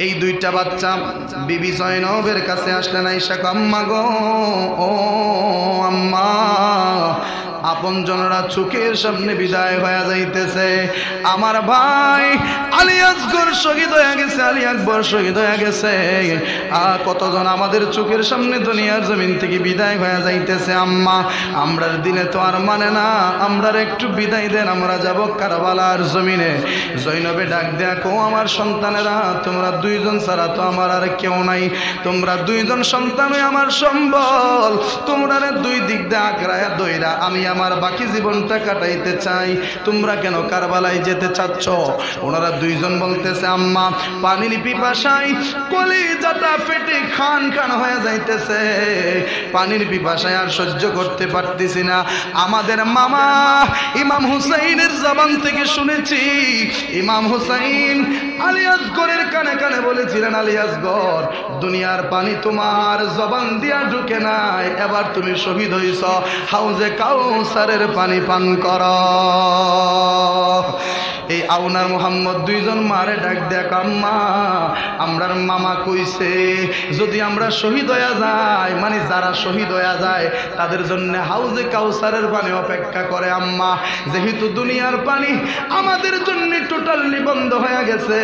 এই দুইটা বাচ্চা বিবি জয়নবের কাছে আসলেন, আয়েশা আম্মা গো, ও আম্মা, আপনজনরা চোখের সামনে বিদায় হয়ে যাইতেছে। আমার ভাই আলী আসগর শহীদ হয়ে গেছে, আলী আকবর শহীদ হয়ে গেছে। কতজন আমাদের চোখের সামনে দুনিয়ার জমিন থেকে বিদায় হয়ে যাইতেছে। আম্মা, আমরার দিনে তো আর মানে না, আমরার একটু বিদায় দেন, আমরা যাব কারবালার জমিনে। জৈনবে ডাক দেখো, আমার সন্তানেরা, তোমরা দুইজন ছাড়া তো আমার আর কেউ নাই, তোমরা দুইজন সন্তানই আমার সম্বল, তোমরা দুই দিক দিয়ে আঁকড়ায়া দইরা আমি আমার বাকি জীবনটা কাটাইতে চাই, তোমরা কেন কারবালায় যেতে চাচ্ছ? ওনারা দুইজন বলতেছে, আম্মা পানির পিপাসায় কলিজাটা ফেটে খান খান হয়ে যাইতেছে, পানির পিপাসায় আর সহ্য করতে পারতেছি না। আমাদের মামা ইমাম হুসাইনের জবান থেকে শুনেছি, ইমাম হুসাইন আলী আসগরের কানে কানে বলেছিলেন, আলী আসগর, দুনিয়ার পানি তোমার জবান দিয়া ঢুকে নাই, এবার তুমি শহীদ হইছ, হাউজে কাউসারের পানি পান কর। এই আউনার মোহাম্মদ দুইজন মারে ডাক দেখ, আম্মা আমরার মামা কইছে যদি আমরা শহীদ হইয়া যাই, মানে যারা শহীদ হইয়া যায় তাদের জন্য হাউজে কাউসারের পানি অপেক্ষা করে। আম্মা, যেহেতু দুনিয়ার পানি আমাদের জন্য টোটালি বন্ধ হয়ে গেছে,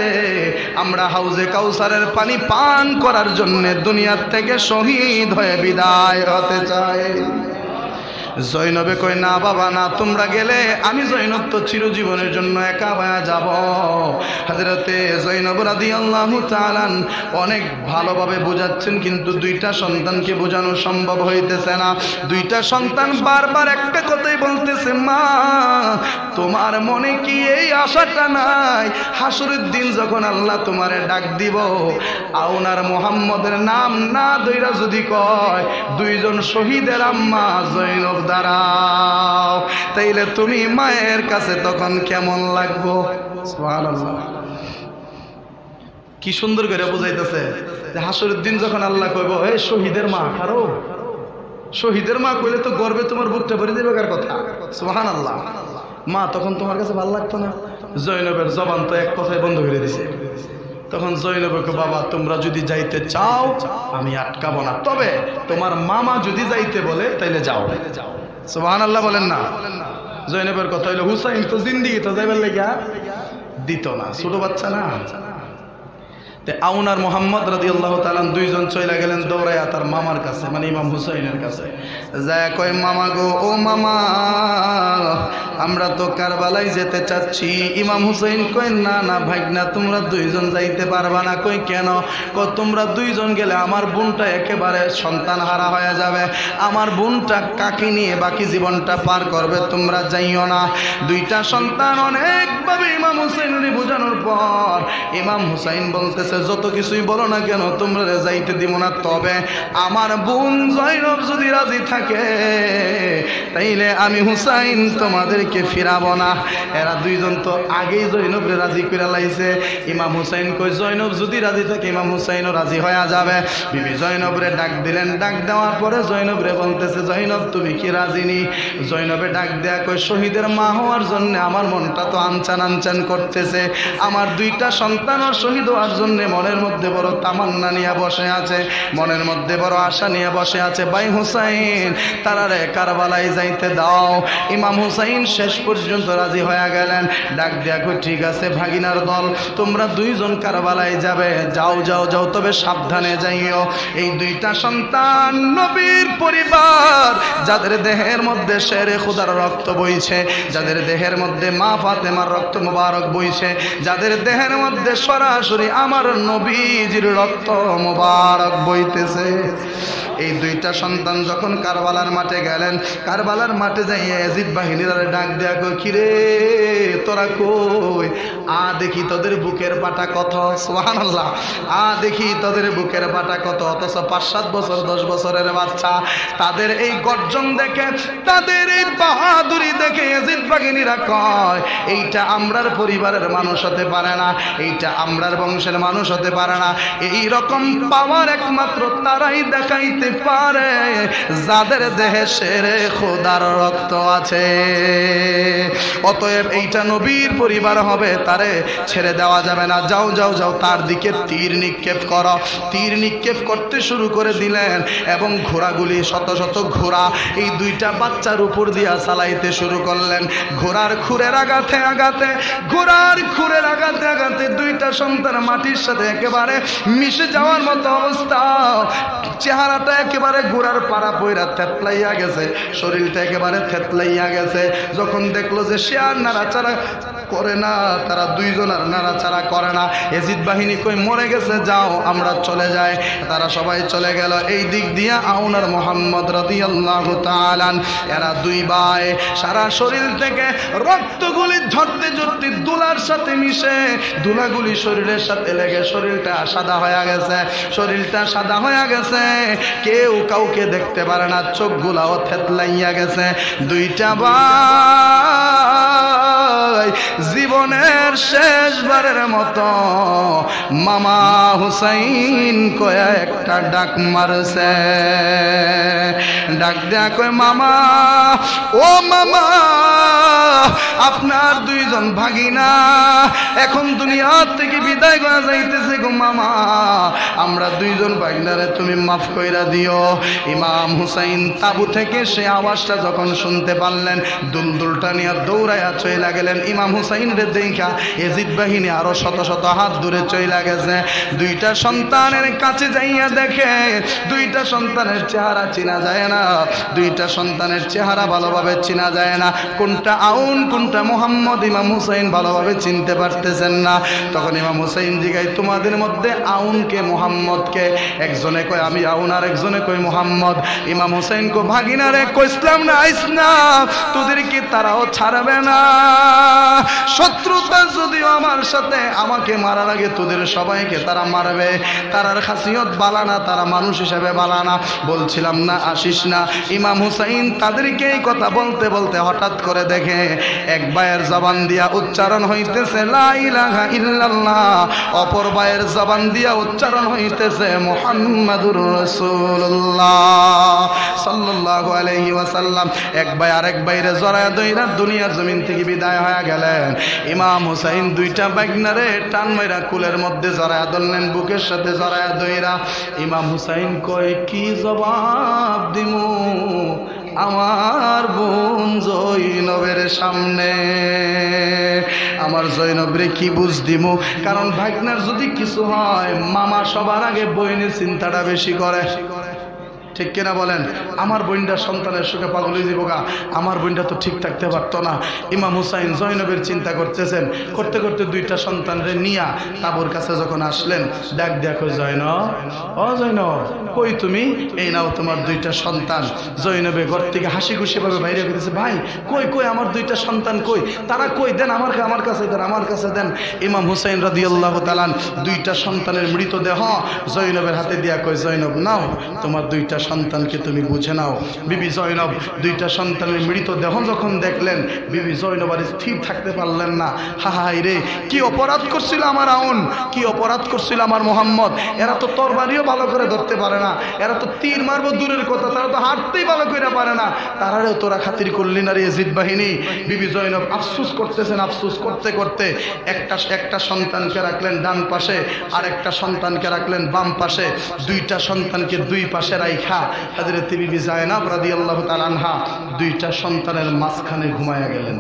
আমরা হাউজে কাউসারের পানি পান করার জন্য দুনিয়ার থেকে শহীদ হয়ে বিদায় হতে চাই। জৈনবে কয়, না বাবা না, তোমরা গেলে আমি জৈনব তো চিরজীবনের জন্য একা হয়ে যাব। হযরতে জৈনব রাদিয়াল্লাহু তাআলা অনেক ভালোভাবে বোঝাচ্ছেন, কিন্তু দুইটা সন্তানকে বোঝানো সম্ভব হইতেছে না। দুইটা সন্তান বারবার একটা কথাই বলতেছে, মা তোমার মনে কি এই আশাটা নাই, হাসরের দিন যখন আল্লাহ তোমারে ডাক দিব, আউনার মুহাম্মদের নাম না দইরা যদি কয় দুইজন শহীদের আম্মা জৈনব দাঁড়াও, তাইলে তুমি মায়ের কাছে তখন কেমন লাগবো? সুবহানাল্লাহ, কি সুন্দর করে বুঝাইতেছে যে হাসরের দিন যখন আল্লাহ কইব, হে শহীদের মা, কারো শহীদের মা কইলে তো গর্বে তোমার বুকটা ভরে দেবে কার কথা। সুবহানাল্লাহ, মা তখন তোমার কাছে ভালো লাগতো না? জৈনবের জবান তো এক কথায় বন্ধ করে দিছে। তখন জৈনবকে, বাবা তোমরা যদি যাইতে চাও আমি আটকাবো না, তবে তোমার মামা যদি যাইতে বলে তাইলে যাও। সুবহানাল্লাহ বলেন না? জৈনবের কথা হইলো, হুসাইন তো জিন্দিগি তো যাইবার লেগা দিত না, ছোট বাচ্চা না। আউনার মোহাম্মদ রাদিয়াল্লাহু তাআলা দুইজন চলে গেলেন দৌড়াইয়া তার মামার কাছে, মানে ইমাম হুসাইনের কাছে। যায় কয়, মামা গো, ও মামা, আমরা তো কারবালায় যেতে চাচ্ছি। ইমাম হুসাইন কয়, না না ভাগনা, তোমরা দুইজন যাইতে পারবা না। কই কেন? কয় তোমরা দুইজন গেলে আমার বোনটা একেবারে সন্তান হারা হয়ে যাবে, আমার বোনটা কাকে নিয়ে বাকি জীবনটা পার করবে, তোমরা যাইও না। দুইটা সন্তান অনেকভাবে ইমাম হুসাইনের বোঝানোর পর ইমাম হুসাইন বলতেছে, যত কিছুই বলো না কেন তোমরা যাইতে দিব না, তবে আমার বোন জয়নব যদি রাজি থাকে তাইলে আমি হুসাইন তোমাদেরকে ফিরাবো না। এরা দুইজন তো আগেই জয়নবরে রাজি করে লাইছে। ইমাম হুসাইন কই, জয়নব যদি রাজি থাকে ইমাম হুসাইনও রাজি হয়ে যাবে। বিবি জয়নবরে ডাক দিলেন, ডাক দেওয়ার পরে জয়নবরে বলতেছে, জয়নব তুমি কি রাজি নি? জয়নবে ডাক দেয়া কই, শহীদের মা হওয়ার জন্য আমার মনটা তো আনচান আনচান করতেছে, আমার দুইটা সন্তানও শহীদ হওয়ার জন্য মনের মধ্যে বড় তামান্না নিয়ে বসে আছে, মনের মধ্যে বড় আশা নিয়ে বসে আছে। ভাই হুসাইন, তারারে কারবালায় যাইতে দাও। ইমাম হুসাইন শেষ পর্যন্ত রাজি হয়ে গেলেন। ডাক দেয়া কই, ঠিক আছে ভাগিনার দল, তোমরা দুইজন কারবালায় যাবে, যাও যাও যাও, তবে সাবধানে যাইও। এই দুইটা সন্তান নবীর পরিবার, যাদের দেহের মধ্যে শেরে খুদার রক্ত বইছে, যাদের দেহের মধ্যে মা ফাতেমার রক্ত মোবারক বইছে, যাদের দেহের মধ্যে সরাসরি আমার নবীজির রক্ত মোবারক বইতেছে। এই দুইটা সন্তান যখন কারবালার মাঠে গেলেন, কারবালার মাঠে যাইয়া ইয়াজিদ বাহিনীর ডাক দেয়া কই, কিরে তোরা কই? দেখি তোদের বুকের পাটা কত। সুবহানাল্লাহ, দেখি তোদের বুকের পাটা কত। অথচ 5-7 বছর 10 বছরের বাচ্চা, তাদের এই গর্জন দেখে, তাদের এই বাহাদুরি দেখে ইয়াজিদ বাহিনীরা কয়, এইটা আমরার পরিবারের মানুষ হতে পারে না, এইটা আমরার বংশের মানুষ মানুষ হতে পারে না। এই রকম পাওয়ার একমাত্র তারাই দেখাইতে পারে যাদের দেহে শেরে খোদার রক্ত আছে। অতএব এইটা নবীর পরিবার হবে, তারে ছেড়ে দেওয়া যাবে না। যাও যাও যাও, তার দিকে তীর নিক্ষেপ করো। তীর নিক্ষেপ করতে শুরু করে দিলেন এবং ঘোড়াগুলি, শত শত ঘোড়া এই দুইটা বাচ্চার উপর দিয়া চালাইতে শুরু করলেন। ঘোড়ার খুরের আঘাতে আঘাতে, ঘোড়ার খুরের আঘাতে আঘাতে দুইটা সন্তান মাটির সাথে একেবারে মিশে যাওয়ার মতো অবস্থা। চেহারাটা একেবারে ঘোড়ার পাড়া পয়রা থেতলাইয়া গেছে, শরীরটা একেবারে থেতলাইয়া গেছে। যখন দেখলো যে সে আর নাড়াচাড়া করে না, তারা দুইজন আর নাড়াচাড়া করে না, এজিদ বাহিনী কই মরে গেছে, যাও আমরা চলে যাই। তারা সবাই চলে গেল। এই দিক দিয়ে আউন আর মুহাম্মদ রাদিয়াল্লাহু তাআলা, এরা দুই ভাই সারা শরীর থেকে রক্তগুলি ঝরতে ঝরতে দুলার সাথে মিশে, দুলাগুলি শরীরের সাথে লেগে শরীরটা সাদা হয়ে গেছে। শরীরটা সাদা হয়ে গেছে, কেউ কাউকে দেখতে পারে না, চোখগুলাও থেতলাইয়া গেছে। দুইটা ভাই জীবনের শেষবারের মতো মামা হুসাইন কয়া একটা ডাক মারছে। ডাক দেয়া কয়, মামা, ও মামা, আপনার দুইজন ভাগিনা এখন দুনিয়ার থেকে বিদায় করা যাইতেছে গো মামা, আমরা দুইজন ভাগিনারে তুমি মাফ কইরা দিও। ইমাম হুসাইন তাবু থেকে সে আওয়াজটা যখন শুনতে পারলেন, দুলদুলটা নিয়ে দৌড়াইয়া চইলা গেলেন। ইমাম হুসাইন রে দেখা এজিদ বাহিনী আরো শত শত হাত দূরে চইলা গেছে। দুইটা সন্তানের কাছে যাইয়া দেখে দুইটা সন্তানের চেহারা চেনা যায় না, দুইটা সন্তানের চেহারা ভালোভাবে চেনা যায় না, কোনটা আউন কোনটা মুহাম্মদ ইমাম হুসাইন ভালোভাবে চিনতে পারতেছেন না। তখন ইমাম হুসাইন জিগায়, তোমাদের মধ্যে আউনকে মুহাম্মদকে? একজনে কয় আমি আউন, আর একজনে কয় মুহাম্মদ। ইমাম হুসাইন কো, ভাগিনারে কইসলাম না আইস না, তোদেরকে তারাও ছাড়বে না। শত্রুতা যদিও আমার সাথে, আমাকে মারার আগে তোদের সবাইকে তারা মারবে। তারার খাসিয়ত বালানা, তারা মানুষ হিসেবে বালানা, বলছিলাম না আসিস না। ইমাম হুসাইন তাদেরকে এই কথা বলতে বলতে হঠাৎ করে দেখে এক ভাইয়ের জবান দিয়া উচ্চারণ হইতেছে লা ইলাহা ইল্লাল্লাহ, অপর ভাইয়ের জবান দিয়া উচ্চারণ হইতেছে মুহাম্মাদুর রাসূলুল্লাহ সাল্লাল্লাহু আলাইহি ওয়াসাল্লাম। এক ভাই আরেক ভাইরে জড়ায়া দইরা দুনিয়ার জমিন থেকে বিদায় হয়ে গেলেন। ইমাম হুসাইন দুইটা বাইকনারে টান মাইরা কুলের মধ্যে জড়ায়া ধরলেন, বুকের সাথে জড়ায়া দইরা। ইমাম হুসাইন কয়, কি জবাব দিমু আমার বোন জৈনবের সামনে? আমার জৈনবরে কি বুঝ দিমু? কারণ ভাগনার যদি কিছু হয়, মামা সবার আগে বোনের চিন্তাটা বেশি করে, ঠিক কিনা বলেন? আমার বোনটা সন্তানের সুখে পাগল হয়ে যাবো গা, আমার বোনটা তো ঠিক থাকতে পারতো না। ইমাম হুসাইন জৈনবের চিন্তা করতেছেন, করতে করতে দুইটা সন্তানরে নিয়া তাবুর কাছে যখন আসলেন, ডাক দেখো জৈনব, ও জৈনব কই তুমি? এই নাও তোমার দুইটা সন্তান। জৈনবে ঘর থেকে হাসি খুশি ভাবে বাইরে বেরিয়েছে, ভাই কই কই আমার দুইটা সন্তান কই? তারা কই? দেন আমার কাছে দেন, আমার কাছে দেন। ইমাম হুসাইন রাদিয়াল্লাহু তাআলা দুইটা সন্তানের মৃতদেহ জৈনবের হাতে দিয়া কই, জৈনব নাও তোমার দুইটা সন্তানকে তুমি বুঝে নাও। বিবি জৈনব দুইটা সন্তানের মৃতদেহ যখন দেখলেন, বিবি জৈনব আর স্থির থাকতে পারলেন না। হাহাই রে, কি অপরাধ করছিল আমার আউন, কি অপরাধ করছিল আমার মুহাম্মদ। এরা তো তরবারিও ভালো করে ধরতে পারে না, এরা তো তীর মারবো দূরের কথা, তারা তো হাঁটতেই ভালো করে পারে না, তারাও তোরা খাতির করলি না রে ইয়াজিদ বাহিনী। বিবি জৈনব আফসোস করতেছেন, আফসোস করতে করতে একটা সন্তানকে রাখলেন ডান পাশে, আর একটা সন্তানকে রাখলেন বাম পাশে। দুইটা সন্তানকে দুই পাশে রাইখা হযরত বিবি যায়েনব রাদিয়াল্লাহু তাআলা আনহা দুইটা সন্তানের মাঝখানে ঘুমায়া গেলেন।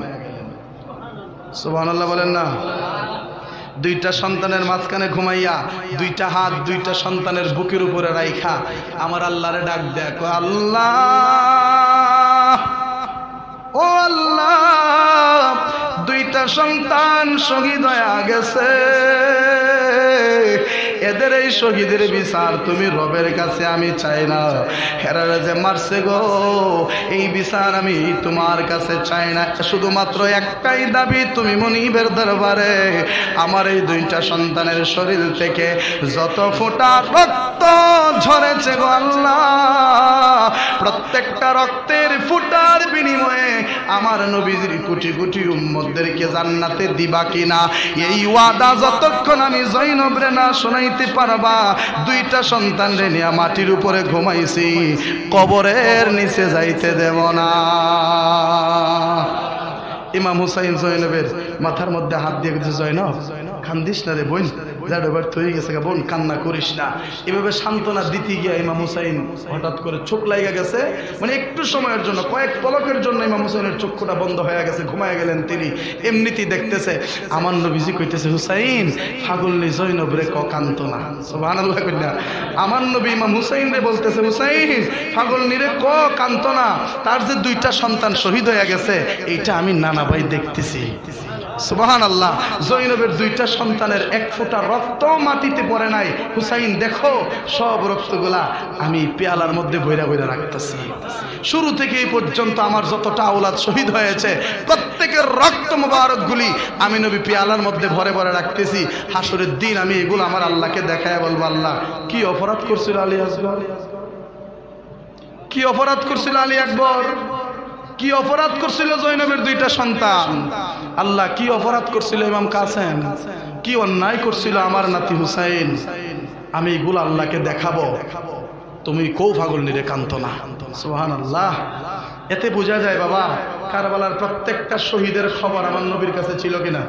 সুবহানাল্লাহ বলেন না? দুইটা সন্তানের মাঝখানে ঘুমাইয়া দুইটা হাত দুইটা সন্তানের বুকের উপরে রাইখা আমার আল্লাহরে ডাক দেখো, আল্লাহ, ও আল্লাহ, দুইটা সন্তান শহীদ হয়ে গেছে, এদের এই শহীদের বিচার তুমি রবের কাছে আমি চাই না। হেরারে যে মারছে গো, এই বিচার আমি তোমার কাছে চাই না। শুধুমাত্র একটাই দাবি, তুমি মনিবের দরবারে আমার এই দুইটা সন্তানের শরীর থেকে যত ফোঁটা রক্ত ঝরেছে গো আল্লাহ, প্রত্যেকটা রক্তের ফোঁটার বিনিময়ে আমার নবীজির কোটি কোটি উম্মতদেরকে জান্নাতে দিবা কিনা, এই ওয়াদা যতক্ষণ আমি জৈনবরে না শোনাইতে পারবা, দুইটা সন্তান রে নিয়ে মাটির উপরে ঘুমাইছি, কবরের নিচে যাইতে দেব না। ইমাম হুসাইন জৈনবের মাথার মধ্যে হাত দিয়ে গেছে, জৈনব কান্দিস না রে বোন, যার ব্যর্থ হয়ে গেছে বোন, কান্না করিস না। এভাবে সান্ত্বনা দিতে গিয়া ইমাম হুসাইন হঠাৎ করে চোখ লাগা গেছে, মানে একটু সময়ের জন্য, কয়েক পলকের জন্য ইমাম হুসাইনের চক্ষুটা বন্ধ হয়ে গেছে, ঘুমায় গেলেন তিনি। এমনিতেই দেখতেছে আমার নবীজি কইতেছে, হুসাইন ফাগুলনি জৈনব রে ক কান্ত না। সুবহানাল্লাহ কইনা আমার নবী ইমাম হুসাইন রে বলতেছে, হুসাইন ফাগুলনি রে ক কান্ত না, তার যে দুইটা সন্তান শহীদ হয়ে গেছে এইটা আমি নানা ভাই দেখতেছি। সুবহানাল্লাহ, জৈনবের দুইটা সন্তানের এক ফোঁটা রক্ত মাটিতে পড়ে নাই। হুসাইন দেখো সব রক্তগুলা আমি পেয়ালার মধ্যে বইরা বইরা রাখতেছি। শুরু থেকে এই পর্যন্ত আমার যতটা আওলাদ শহীদ হয়েছে প্রত্যেকের রক্ত মোবারকগুলি আমি নবী পেয়ালার মধ্যে ভরে ভরে রাখতেছি। হাসরের দিন আমি এগুলো আমার আল্লাহকে দেখায় বলবো, আল্লাহ কি অপরাধ করছিল আলী আসগর, কি অপরাধ করছিল আলী আকবর, কি অপরাধ করছিল জৈনবের দুইটা সন্তান, আল্লাহ কি অপরাধ করছিল ইমাম কাসেম, কি অন্যায় করছিল আমার নাতি হুসাইন, আমি এগুলো আল্লাহকে দেখাবো, তুমি কৌ ফাগল নিরে কান্ত না। সুবহানাল্লাহ, এতে বোঝা যায় বাবা কারবালার প্রত্যেকটা শহীদের খবর আমার নবীর কাছে ছিল কিনা,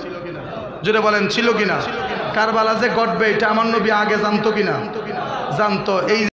জোরে বলেন ছিল কিনা। কারবালা যে ঘটবে এটা আমার নবী আগে জানতো কিনা, জানতো। এই